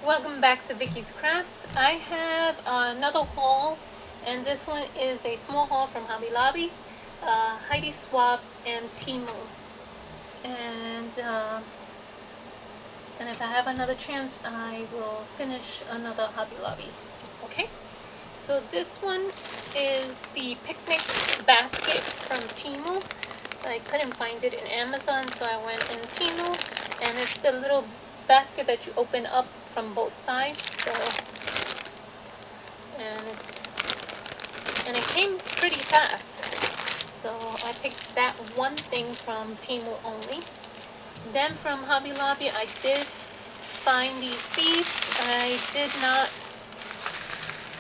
Welcome back to Vicky's Crafts. I have another haul, and this one is a small haul from Hobby Lobby, Heidi, Swapp, and Temu. And and if I have another chance, I will finish another Hobby Lobby. Okay. So this one is the picnic basket from Temu. I couldn't find it in Amazon, so I went in Temu, and it's the little basket that you open up from both sides. So, and it came pretty fast. So I picked that one thing from Temu only. Then from Hobby Lobby, I did find these beads.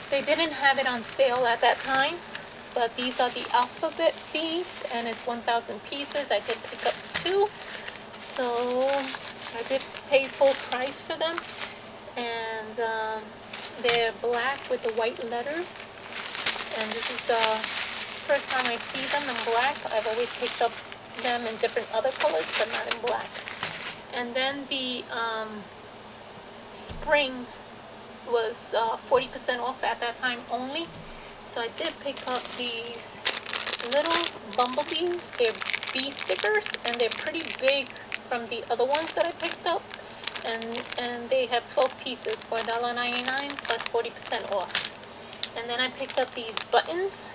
They didn't have it on sale at that time, but these are the alphabet beads, and it's 1,000 pieces. I did pick up two, so I did pay full price for them, and they're black with the white letters, and this is the first time I see them in black. I've always picked up them in different other colors, but not in black. And then the spring was 40% off at that time only. So I did pick up these little bumblebees. They're bee stickers, and they're pretty big from the other ones that I picked up. And they have 12 pieces for $1.99 plus 40% off. And then I picked up these buttons,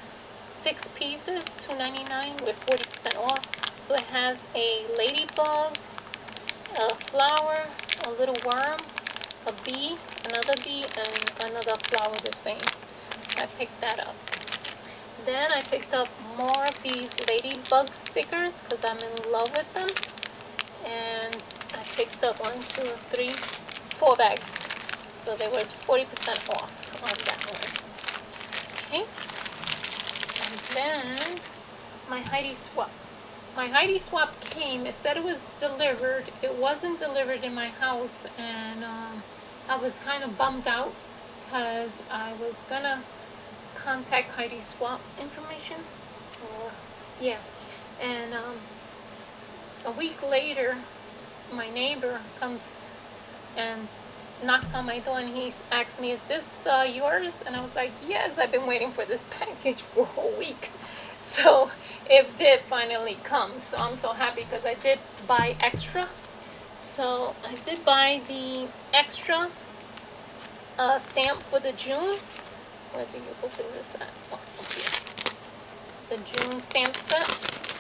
6 pieces, $2.99 with 40% off. So it has a ladybug, a flower, a little worm, a bee, another bee, and another flower the same. I picked that up. Then I picked up more of these ladybug stickers because I'm in love with them. And I picked up 4 bags. So there was 40% off on that one. Okay. And then my Heidi Swapp. My Heidi Swapp came. It said it was delivered. It wasn't delivered in my house, and I was kind of bummed out because I was gonna contact Heidi Swapp information, or yeah, and a week later, my neighbor comes and knocks on my door, and he asks me, "Is this yours?" And I was like, "Yes, I've been waiting for this package for a whole week." So it did finally come. So I'm so happy because I did buy extra. So I did buy the extra stamp for the June. Where do you open this at? Oh, here. The June stamp set.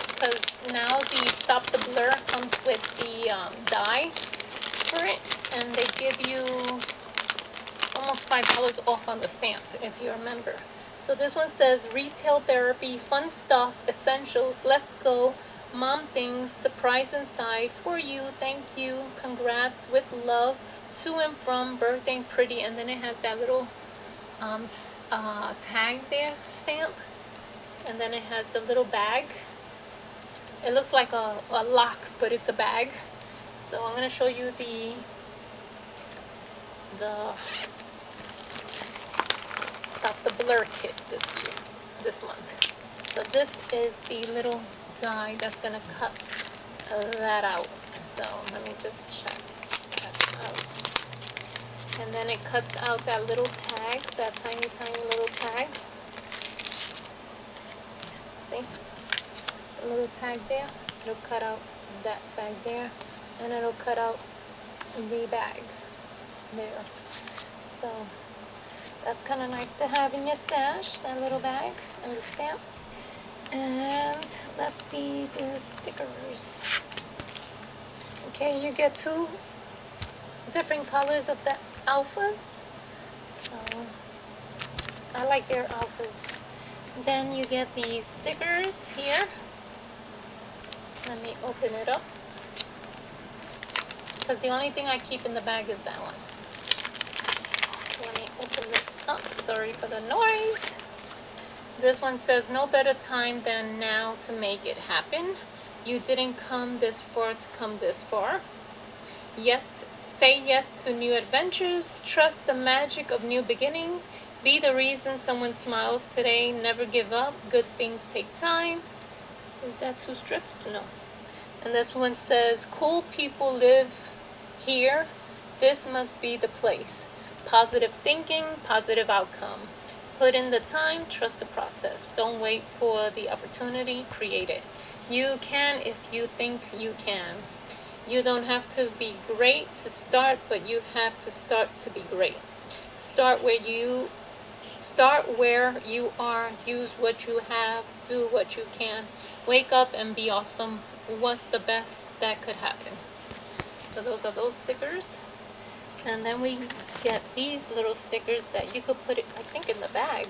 Because now the Stop the Blur comes with the die for it. And they give you almost $5 off on the stamp, if you remember. So this one says, retail therapy, fun stuff, essentials, let's go, mom things, surprise inside, for you, thank you, congrats, with love, to and from, birthday pretty. And then it has that little tag there, stamp. And then it has the little bag. It looks like a lock, but it's a bag. So I'm going to show you the Stop the Blur kit this month. So this is the little die that's going to cut that out. So let me just check that out. And then it cuts out that little tag, that tiny, tiny little tag. See? The little tag there. It'll cut out that tag there. And it'll cut out the bag there. So that's kind of nice to have in your stash, that little bag and the stamp. And let's see the stickers. Okay, you get 2 different colors of the alphas. So I like their alphas. Then you get these stickers here. Let me open it up. Because the only thing I keep in the bag is that one. Let me open this up. Sorry for the noise. This one says, no better time than now to make it happen. You didn't come this far to come this far. Yes, say yes to new adventures. Trust the magic of new beginnings. Be the reason someone smiles today. Never give up. Good things take time. Is that 2 strips? No. And this one says, cool people live here. This must be the place. Positive thinking, positive outcome. Put in the time, trust the process. Don't wait for the opportunity, create it. You can if you think you can. You don't have to be great to start, but you have to start to be great. Start where you are. Use what you have. Do what you can. Wake up and be awesome. What's the best that could happen? So those are those stickers. And then we get these little stickers that you could put it, I think, in the bag,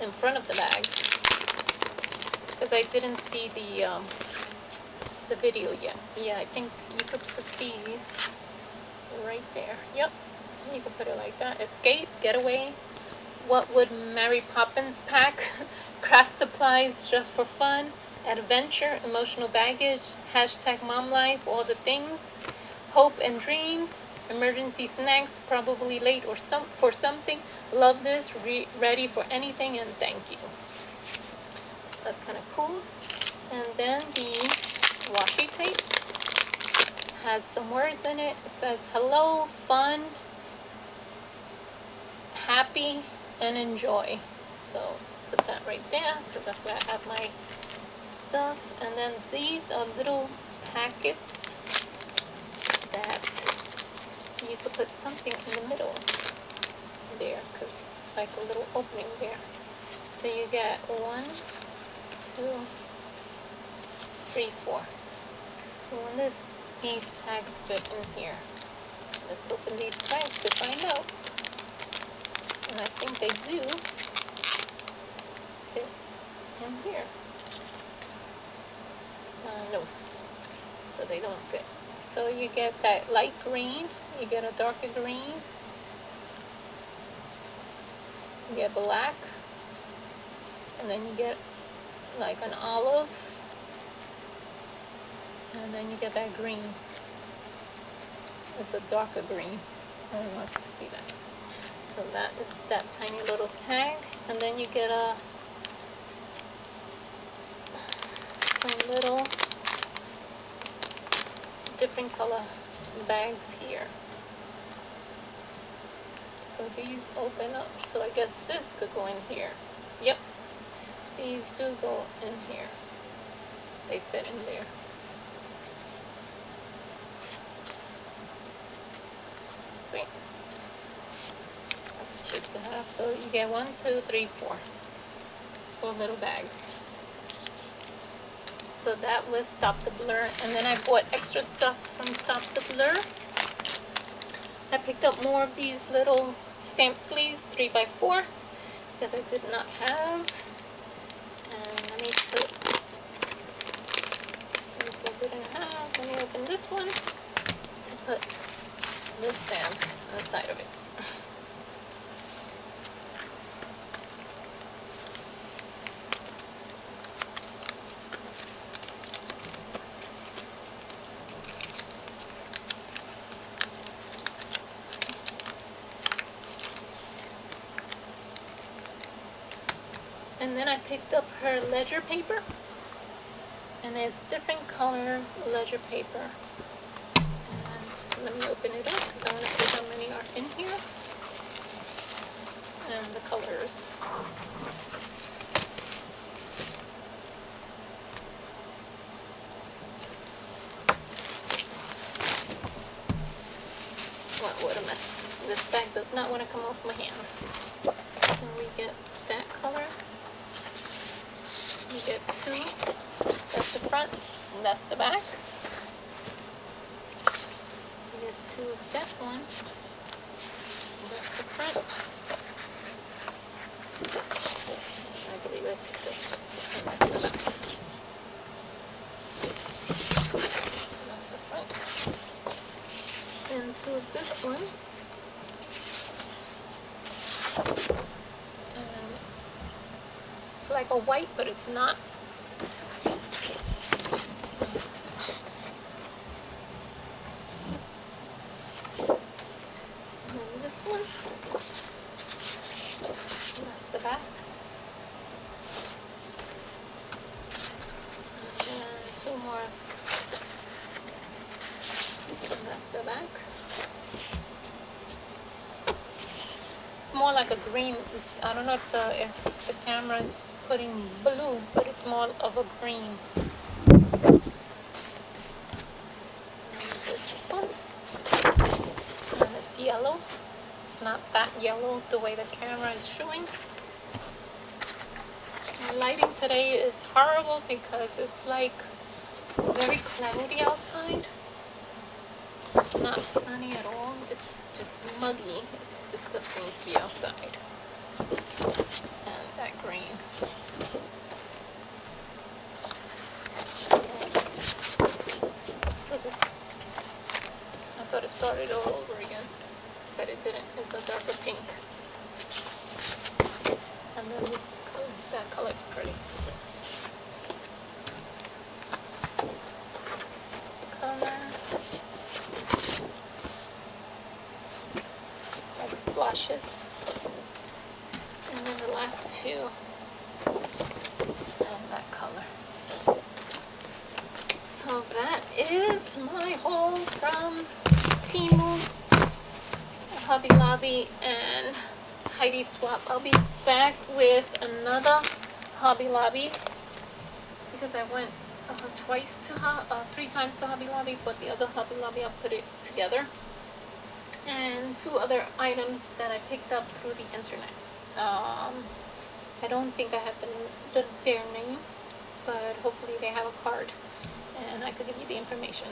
in front of the bag, because I didn't see the video yet. Yeah, I think you could put these right there. Yep, you could put it like that. Escape, getaway. What would Mary Poppins pack? Craft supplies just for fun. Adventure, emotional baggage. Hashtag mom life, all the things. Hope and dreams. Emergency snacks, probably late or for something. Love this, ready for anything, and thank you. That's kind of cool. And then the washi tape has some words in it. It says hello, fun, happy, and enjoy. So put that right there because that's where I have my stuff. And then these are little packets that you could put something in the middle there because it's like a little opening there. So you get 1, 2, 3, 4. I wonder if these tags fit in here. Let's open these tags to find out. And I think they do fit in here. No, so they don't fit. So you get that light green, you get a darker green, you get black, and then you get like an olive, and then you get that green. It's a darker green. I don't know if you can see that. So that is that tiny little tag, and then you get some little different color bags here. So these open up, so I guess this could go in here. Yep, these do go in here. They fit in there. See? That's cute to have. So you get 1, 2, 3, 4. 4 little bags. So that was Stop the Blur. And then I bought extra stuff from Stop the Blur. I picked up more of these little stamp sleeves, 3x4, because I did not have. And let me put, since I didn't have, let me open this one to put this stamp on the side of it. And then I picked up her ledger paper, and it's different color ledger paper. And let me open it up because I want to see how many are in here and the colors. Wow, what a mess. This bag does not want to come off my hand. So we get that color. You get 2, that's the front, and that's the back. You get 2 of that one, and that's the front. I believe I picked up, and that's the back. So that's the front. And 2 of this one. It's like a white, but it's not. And then this one. And that's the back. And then 2 more. And that's the back. It's more like a green. I don't know if the camera is putting blue, but it's more of a green. This one, and it's yellow. It's not that yellow the way the camera is showing. The lighting today is horrible because it's like very cloudy outside. It's not sunny at all. It's just muggy. It's disgusting to be outside. And that green. What's this? I thought it started all over again, but it didn't. It's a darker pink. And then this color, that color is pretty. Color. Like splashes. And then the last two. And that color. So that is my haul from Temu, Hobby Lobby, and Heidi Swapp. I'll be back with another Hobby Lobby because I went three times to Hobby Lobby, but the other Hobby Lobby I'll put it together. And two other items that I picked up through the internet. I don't think I have their name, but hopefully they have a card and I could give you the information.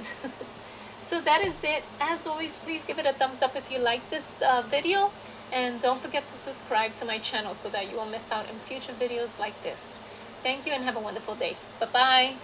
So that is it. As always, please give it a thumbs up if you like this video, and don't forget to subscribe to my channel so that you won't miss out on future videos like this. Thank you and have a wonderful day. Bye bye.